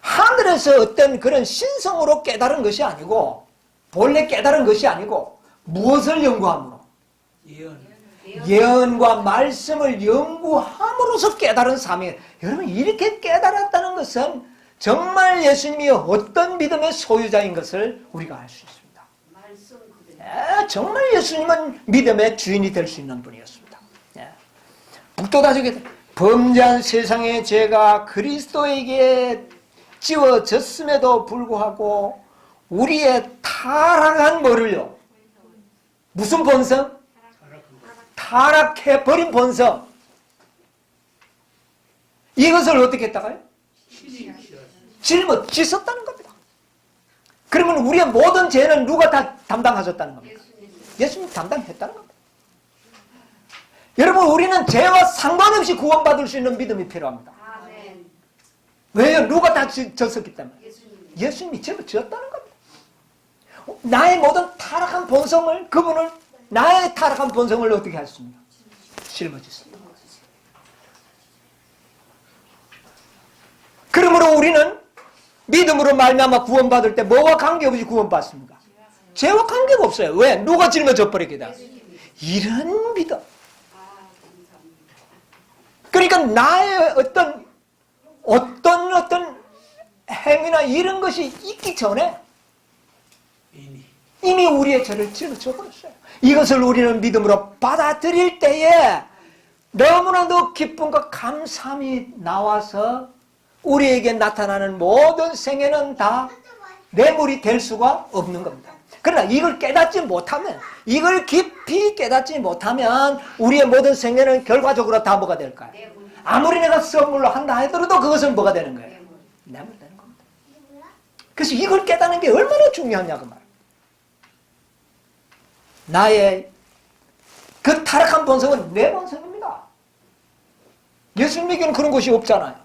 S1: 하늘에서 어떤 그런 신성으로 깨달은 것이 아니고 본래 깨달은 것이 아니고 무엇을 연구함으로? 예언과 말씀을 연구함으로써 깨달은 사명. 여러분 이렇게 깨달았다는 것은 정말 예수님이 어떤 믿음의 소유자인 것을 우리가 알 수 있습니다. 정말 예수님은 믿음의 주인이 될 수 있는 분이었습니다. 북돋아주게 범죄한 세상의 죄가 그리스도에게 지워졌음에도 불구하고 우리의 타락한 뭐를요? 무슨 본성? 타락해버린 본성. 이것을 어떻게 했다가요? 짊어지셨다는 겁니다. 그러면 우리의 모든 죄는 누가 다 담당하셨다는 겁니까? 예수님 담당했다는 겁니다. 여러분 우리는 죄와 상관없이 구원받을 수 있는 믿음이 필요합니다. 왜요? 누가 다 졌었기 때문에. 예수님이 짊어지었다는 겁니다. 나의 모든 타락한 본성을 그분을 나의 타락한 본성을 어떻게 하셨습니까? 짊어지셨습니다. 그러므로 우리는 믿음으로 말미암아 구원받을 때 뭐와 관계없이 구원받습니까? 죄와 관계가 없어요. 왜? 누가 짊어져 버리게 돼? 이런 믿음. 그러니까 나의 어떤 행위나 이런 것이 있기 전에 이미 우리의 죄를 짊어져 버렸어요. 이것을 우리는 믿음으로 받아들일 때에 너무나도 기쁨과 감사함이 나와서 우리에게 나타나는 모든 생애는 다 뇌물이 될 수가 없는 겁니다. 그러나 이걸 깨닫지 못하면, 이걸 깊이 깨닫지 못하면 우리의 모든 생애는 결과적으로 다 뭐가 될까요? 아무리 내가 선물로 한다 하더라도 그것은 뭐가 되는 거예요? 뇌물 되는 겁니다. 그래서 이걸 깨닫는 게 얼마나 중요하냐 그 말. 나의 그 타락한 본성은 내 본성입니다. 예수님에게는 그런 것이 없잖아요.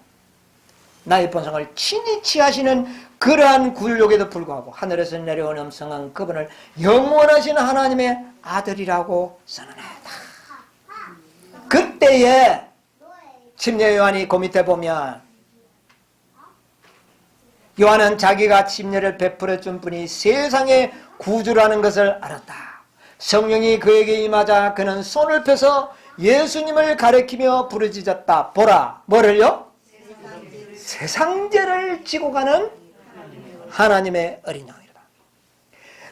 S1: 나의 본성을 친히 취하시는 그러한 굴욕에도 불구하고 하늘에서 내려온 음성은 그분을 영원하신 하나님의 아들이라고 선언했다. 그때에 침례 요한이 그 밑에 보면 요한은 자기가 침례를 베풀어 준 분이 세상의 구주라는 것을 알았다. 성령이 그에게 임하자 그는 손을 펴서 예수님을 가리키며 부르짖었다. 보라, 뭐를요? 세상죄를 지고 가는 하나님의 어린 양이다.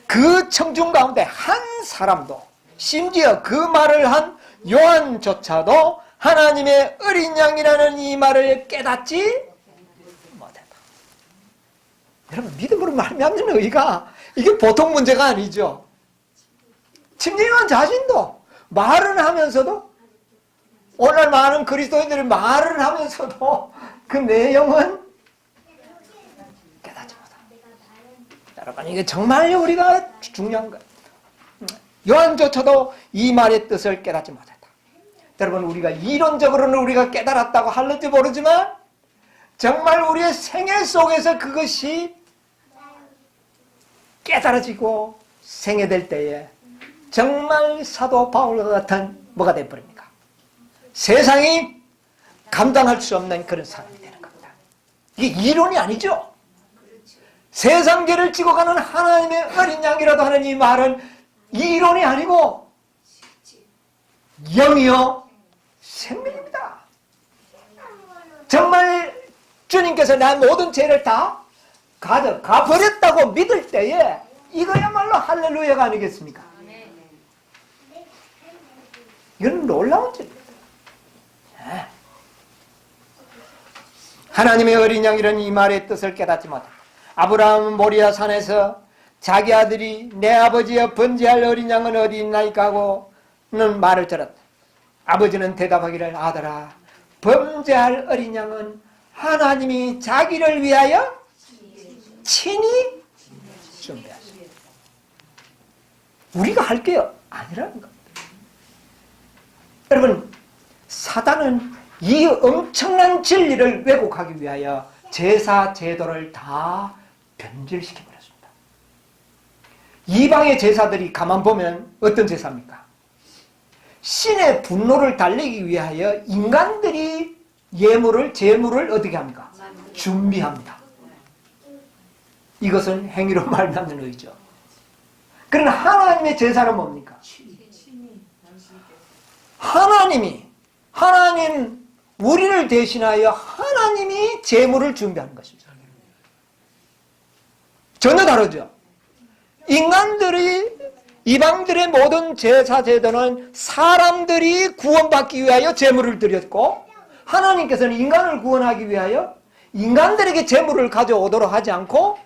S1: 그 청중 가운데 한 사람도, 심지어 그 말을 한 요한조차도 하나님의 어린 양이라는 이 말을 깨닫지 못했다. 여러분, 믿음으로 말미암는 의가 이게 보통 문제가 아니죠. 침례요한 자신도 말은 하면서도, 오늘 많은 그리스도인들이 말은 하면서도 그 내용은 깨닫지 못합니다. 여러분, 이게 정말 우리가 중요한 거예요. 요한조차도 이 말의 뜻을 깨닫지 못했다. 여러분, 우리가 이론적으로는 우리가 깨달았다고 할는지 모르지만 정말 우리의 생애 속에서 그것이 깨달아지고 생애될 때에 정말 사도 바울과 같은 뭐가 되어버립니까? 세상이 감당할 수 없는 그런 사람이 되는 겁니다. 이게 이론이 아니죠. 세상죄를 지고 가는 하나님의 어린 양이라도 하는 이 말은 이론이 아니고 영이요 생명입니다. 정말 주님께서 내 모든 죄를 다 가져가 버렸다고 믿을 때에 이거야말로 할렐루야가 아니겠습니까? 이건 놀라운 일입니다. 하나님의 어린 양이라는 이 말의 뜻을 깨닫지 못했다. 아브라함은 모리아 산에서 자기 아들이 내 아버지여 번제할 어린 양은 어디 있나이까 하고는 말을 들었다. 아버지는 대답하기를, 아들아, 번제할 어린 양은 하나님이 자기를 위하여 친히 준비하셨다. 우리가 할 게 아니라는 겁니다. 여러분, 사단은 이 엄청난 진리를 왜곡하기 위하여 제사 제도를 다 변질시켜버렸습니다. 이방의 제사들이 가만 보면 어떤 제사입니까? 신의 분노를 달래기 위하여 인간들이 제물을 어떻게 합니까? 준비합니다. 이것은 행위로 말하는 의죠. 그러나 하나님의 제사는 뭡니까? 하나님 우리를 대신하여 하나님이 제물을 준비하는 것입니다. 전혀 다르죠. 이방들의 모든 제사 제도는 사람들이 구원받기 위하여 제물을 드렸고, 하나님께서는 인간을 구원하기 위하여 인간들에게 제물을 가져오도록 하지 않고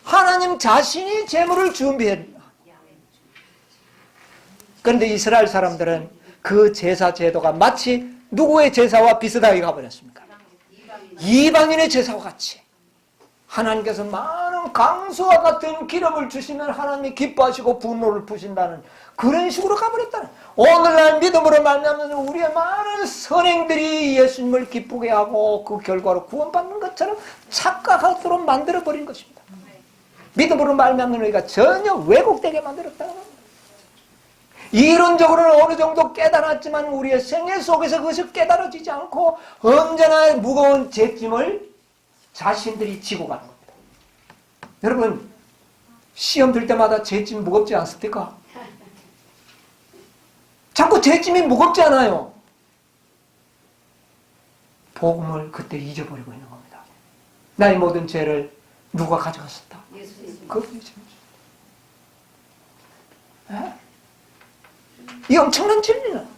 S1: 하나님 자신이 제물을 준비했다. 그런데 이스라엘 사람들은 그 제사 제도가 마치 누구의 제사와 비슷하게 가버렸습니까? 이방인의 제사와 같이. 하나님께서 많은 강수와 같은 기름을 주시면 하나님이 기뻐하시고 분노를 푸신다는 그런 식으로 가버렸다는. 오늘날 믿음으로 말미암는 우리의 많은 선행들이 예수님을 기쁘게 하고 그 결과로 구원받는 것처럼 착각하도록 만들어버린 것입니다. 믿음으로 말미암는 우리가 전혀 왜곡되게 만들었다는 겁니다. 이론적으로는 어느 정도 깨달았지만 우리의 생애 속에서 그것이 깨달아지지 않고 언제나 무거운 죄짐을 자신들이 지고 가는 겁니다. 여러분, 시험 들 때마다 죄짐 무겁지 않습니까? 자꾸 죄짐이 무겁지 않아요. 복음을 그때 잊어버리고 있는 겁니다. 나의 모든 죄를 누가 가져갔었다? 그분이 죄입니다. 이 엄청난 진리는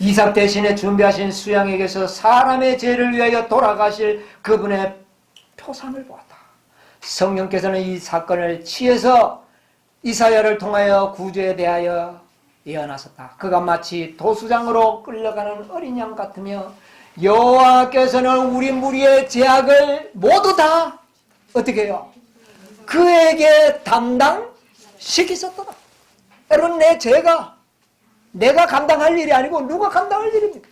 S1: 이삭 대신에 준비하신 수양에게서 사람의 죄를 위하여 돌아가실 그분의 표상을 보았다. 성령께서는 이 사건을 취해서 이사야를 통하여 구주에 대하여 예언하셨다. 그가 마치 도수장으로 끌려가는 어린 양 같으며 여호와께서는 우리 무리의 죄악을 모두 다 어떻게 해요? 그에게 담당시키셨더라. 여러분, 내 죄가 내가 감당할 일이 아니고 누가 감당할 일입니까?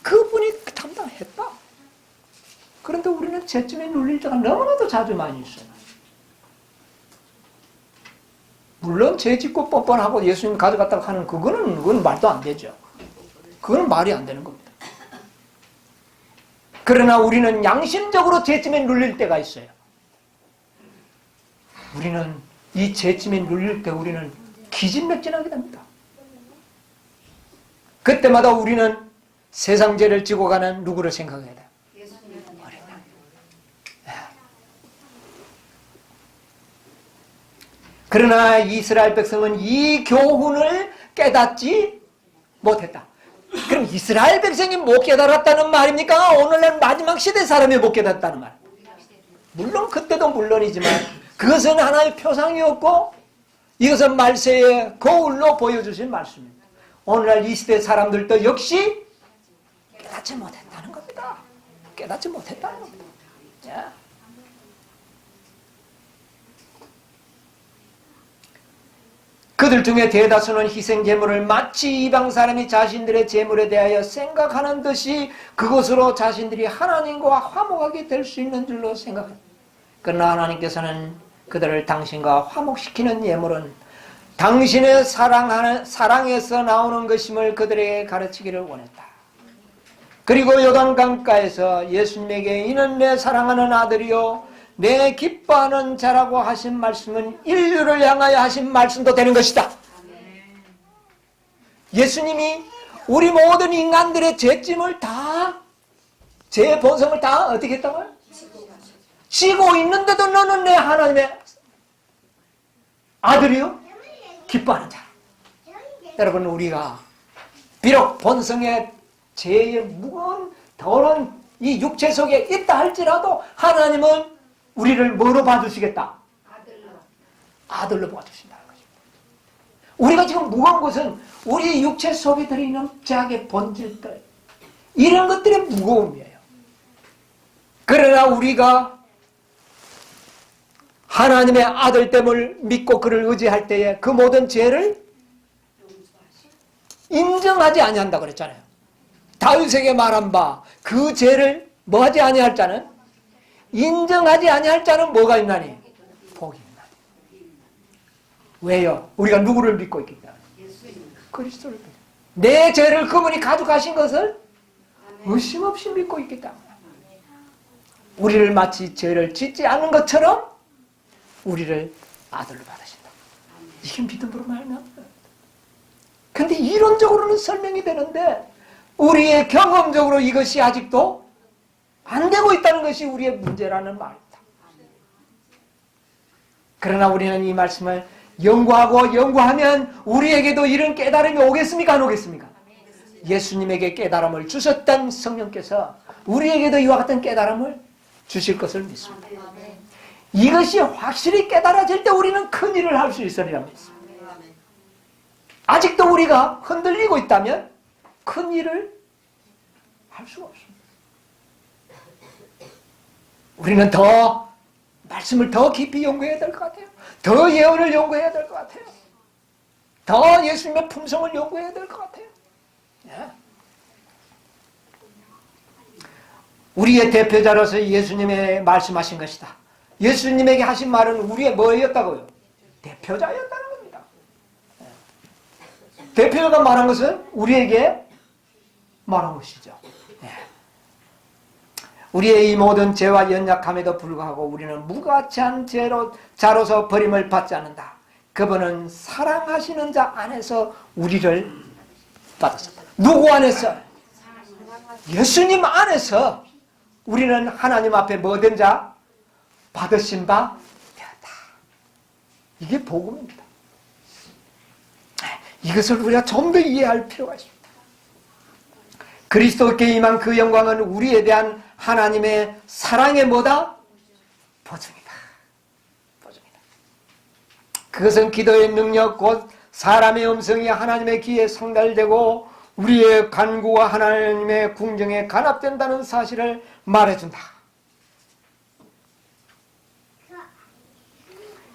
S1: 그분이 담당했다. 그런데 우리는 죄짐에 눌릴 때가 너무나도 자주 많이 있어요. 물론 죄 짓고 뻔뻔하고 예수님 가져갔다고 하는 그건 말도 안 되죠. 그건 말이 안 되는 겁니다. 그러나 우리는 양심적으로 죄짐에 눌릴 때가 있어요. 우리는 이 죄짐에 눌릴 때 우리는 기진맥진하게 됩니다. 그때마다 우리는 세상 죄를 지고 가는 누구를 생각해야 돼요? 어린 양. 그러나 이스라엘 백성은 이 교훈을 깨닫지 못했다. 그럼 이스라엘 백성이 못 깨달았다는 말입니까? 오늘날 마지막 시대 사람이 못 깨달았다는 말. 물론 그때도 물론이지만 그것은 하나의 표상이었고 이것은 말세의 거울로 보여주신 말씀입니다. 오늘날 이 시대 사람들도 역시 깨닫지 못했다는 겁니다. 깨닫지 못했다는 겁니다. 자. 그들 중에 대다수는 희생 제물을 마치 이방 사람이 자신들의 제물에 대하여 생각하는 듯이 그것으로 자신들이 하나님과 화목하게 될 수 있는 줄로 생각합니다. 그러나 하나님께서는 그들을 당신과 화목시키는 예물은 당신의 사랑에서 나오는 것임을 그들에게 가르치기를 원했다. 그리고 요단강가에서 예수님에게 이는 내 사랑하는 아들이요 내 기뻐하는 자라고 하신 말씀은 인류를 향하여 하신 말씀도 되는 것이다. 예수님이 우리 모든 인간들의 죄짐을 다, 죄의 본성을 다 어떻게 했다고요? 지고 있는데도 너는 내 하나님의 아들이요? 기뻐하는 자. 여러분, 우리가 비록 본성의 죄의 무거운 더러운 이 육체 속에 있다 할지라도 하나님은 우리를 뭐로 봐주시겠다? 아들로 봐주신다는 것입니다. 우리가 지금 무거운 것은 우리 육체 속에 들어있는 죄악의 본질들, 이런 것들의 무거움이에요. 그러나 우리가 하나님의 아들됨을 믿고 그를 의지할 때에 그 모든 죄를 인정하지 아니한다고 그랬잖아요. 다윗에게 말한 바 그 죄를 뭐하지 아니할 자는, 인정하지 아니할 자는 뭐가 있나니? 복이 있나니. 왜요? 우리가 누구를 믿고 있기 때문에? 그리스도를 믿고. 내 죄를 그분이 가져가신 것을 의심 없이 믿고 있기 때문에 우리를 마치 죄를 짓지 않은 것처럼 우리를 아들로 받으신다. 이게 믿음으로 말미암아요. 근데 이론적으로는 설명이 되는데 우리의 경험적으로 이것이 아직도 안 되고 있다는 것이 우리의 문제라는 말입니다. 그러나 우리는 이 말씀을 연구하고 연구하면 우리에게도 이런 깨달음이 오겠습니까? 안 오겠습니까? 예수님에게 깨달음을 주셨던 성령께서 우리에게도 이와 같은 깨달음을 주실 것을 믿습니다. 이것이 확실히 깨달아질 때 우리는 큰 일을 할 수 있으리라 믿습니다. 아직도 우리가 흔들리고 있다면 큰 일을 할 수가 없습니다. 우리는 더 말씀을 더 깊이 연구해야 될 것 같아요. 더 예언을 연구해야 될 것 같아요. 더 예수님의 품성을 연구해야 될 것 같아요. 예. 우리의 대표자로서 예수님의 말씀하신 것이다. 예수님에게 하신 말은 우리의 뭐였다고요? 대표자였다는 겁니다. 예. 대표자가 말한 것은 우리에게 말한 것이죠. 예. 우리의 이 모든 죄와 연약함에도 불구하고 우리는 무가치한 자로서 버림을 받지 않는다. 그분은 사랑하시는 자 안에서 우리를 받았습니다. 누구 안에서? 예수님 안에서 우리는 하나님 앞에 뭐된 자? 받으신 바 되었다. 이게 복음입니다. 이것을 우리가 좀 더 이해할 필요가 있습니다. 그리스도께 임한 그 영광은 우리에 대한 하나님의 사랑의 뭐다? 보증이다. 보증이다. 그것은 기도의 능력 곧 사람의 음성이 하나님의 귀에 상달되고 우리의 간구와 하나님의 궁정에 간합된다는 사실을 말해준다.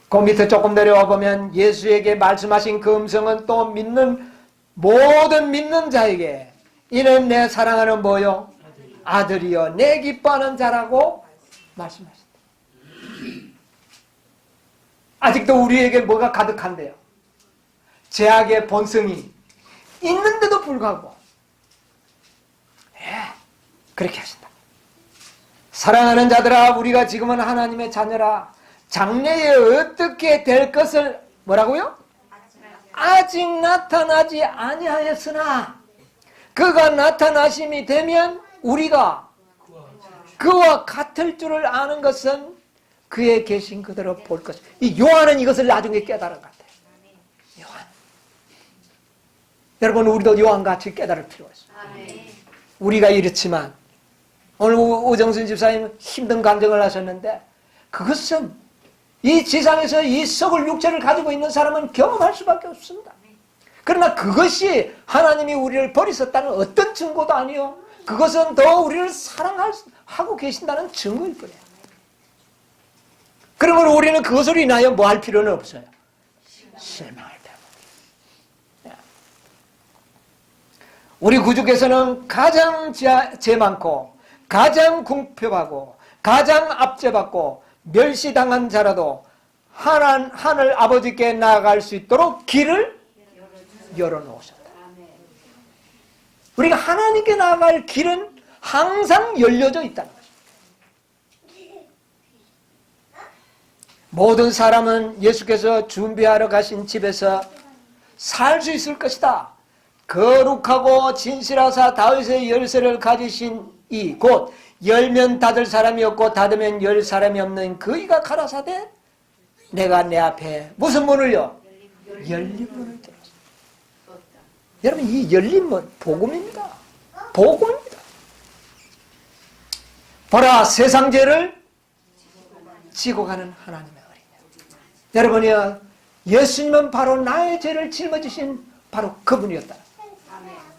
S1: 그 밑에 조금 내려와 보면 예수에게 말씀하신 그 음성은 또 믿는 모든 믿는 자에게 이는 내 사랑하는 뭐요? 아들이요 내 기뻐하는 자라고 말씀하신다. 아직도 우리에게 뭐가 가득한데요? 죄악의 본성이 있는데도 불구하고 그렇게 하신다. 사랑하는 자들아 우리가 지금은 하나님의 자녀라. 장래에 어떻게 될 것을 뭐라고요? 아직 나타나지 아니하였으나 그가 나타나심이 되면 우리가 그와 같을 줄을 아는 것은 그의 계신 그대로 볼 것이다. 이 요한은 이것을 나중에 깨달은 것 같아요. 요한. 여러분, 우리도 요한같이 깨달을 필요가 있습니다. 우리가 이렇지만 오늘 오정순 집사님 힘든 간증을 하셨는데, 그것은 이 지상에서 이 썩을 육체를 가지고 있는 사람은 경험할 수밖에 없습니다. 그러나 그것이 하나님이 우리를 버리셨다는 어떤 증거도 아니요, 그것은 더 우리를 사랑하고 계신다는 증거일 뿐이에요. 그러면 우리는 그것으로 인하여 뭐 할 필요는 없어요. 실망할 때문에. 우리 구주께서는 가장 죄 많고 가장 궁핍하고 가장 압제받고 멸시당한 자라도 하늘 아버지께 나아갈 수 있도록 길을 열어놓으셨다. 우리가 하나님께 나아갈 길은 항상 열려져 있다는 것입니다. 모든 사람은 예수께서 준비하러 가신 집에서 살 수 있을 것이다. 거룩하고 진실하사 다윗의 열쇠를 가지신 이 곧 열면 닫을 사람이 없고 닫으면 열 사람이 없는 그이가 가라사대 내가 내 앞에 무슨 문을요? 열린 문을 들었어. 여러분, 이 열린 문 복음입니다. 복음입니다. 보라, 세상 죄를 지고 가는 하나님의 어린이. 여러분이요, 예수님은 바로 나의 죄를 짊어지신 바로 그분이었다.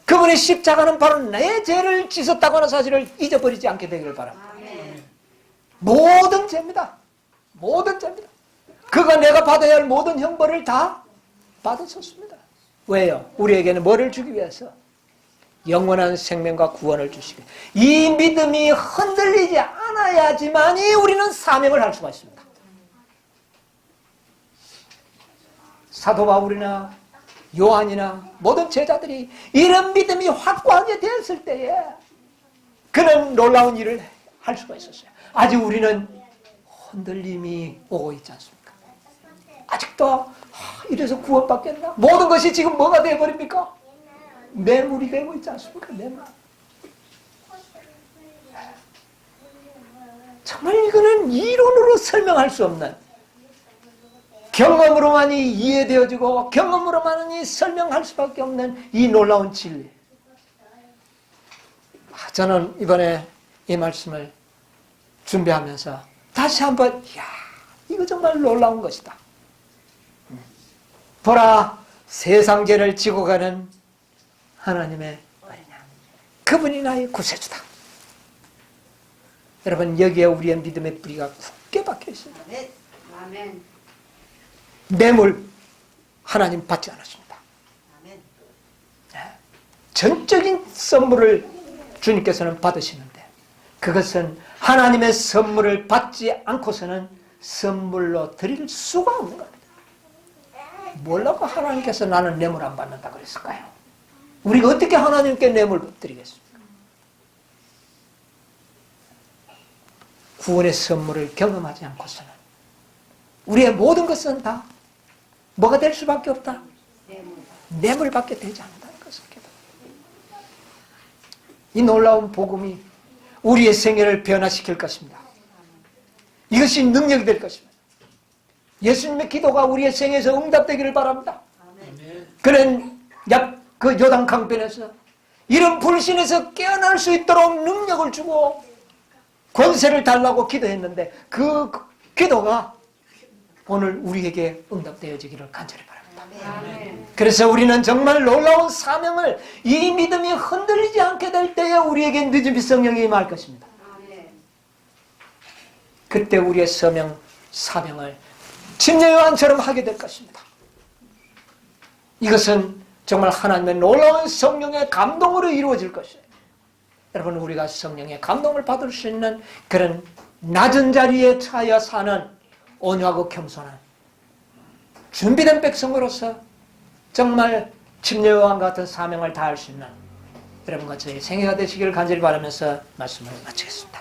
S1: 그분의 십자가는 바로 내 죄를 씻었다고 하는 사실을 잊어버리지 않게 되기를 바랍니다. 모든 죄입니다. 모든 죄입니다. 그가 내가 받아야 할 모든 형벌을 다 받으셨습니다. 왜요? 우리에게는 뭐를 주기 위해서? 영원한 생명과 구원을 주시기. 이 믿음이 흔들리지 않아야지만이 우리는 사명을 할 수가 있습니다. 사도 바울이나 요한이나 모든 제자들이 이런 믿음이 확고하게 되었을 때에 그는 놀라운 일을 할 수가 있었어요. 아직 우리는 흔들림이 오고 있지 않습니까? 아직도 이래서 구원받겠나? 모든 것이 지금 뭐가 되어버립니까? 매물이 되고 있지 않습니까? 매물. 정말 이거는 이론으로 설명할 수 없는, 경험으로만이 이해되어지고 경험으로만이 설명할 수밖에 없는 이 놀라운 진리. 저는 이번에 이 말씀을 준비하면서 다시 한번 이거 정말 놀라운 것이다. 보라, 세상 죄를 지고 가는 하나님의 어린이, 그분이 나의 구세주다. 여러분, 여기에 우리의 믿음의 뿌리가 굳게 박혀 있습니다.
S4: 아멘.
S1: 뇌물 하나님 받지 않았습니다. 전적인 선물을 주님께서는 받으시는데, 그것은 하나님의 선물을 받지 않고서는 선물로 드릴 수가 없는 겁니다. 뭐라고 하나님께서 나는 뇌물 안 받는다 그랬을까요? 우리가 어떻게 하나님께 뇌물 드리겠습니까? 구원의 선물을 경험하지 않고서는 우리의 모든 것은 다 뭐가 될 수밖에 없다? 뇌물밖에 되지 않는다는 것을 깨달아. 이 놀라운 복음이 우리의 생애를 변화시킬 것입니다. 이것이 능력이 될 것입니다. 예수님의 기도가 우리의 생애에서 응답되기를 바랍니다. 그는 그 요단 강변에서 이런 불신에서 깨어날 수 있도록 능력을 주고 권세를 달라고 기도했는데, 그 기도가 오늘 우리에게 응답되어지기를 간절히 바랍니다. 그래서 우리는 정말 놀라운 사명을, 이 믿음이 흔들리지 않게 될 때에 우리에게 늦은 성령이 임할 것입니다. 그때 우리의 사명을 침례 요한처럼 하게 될 것입니다. 이것은 정말 하나님의 놀라운 성령의 감동으로 이루어질 것이에요. 여러분, 우리가 성령의 감동을 받을 수 있는 그런 낮은 자리에 처하여 사는 온유하고 겸손한 준비된 백성으로서 정말 침례 요한 같은 사명을 다할 수 있는 여러분과 저의 생애가 되시기를 간절히 바라면서 말씀을 마치겠습니다.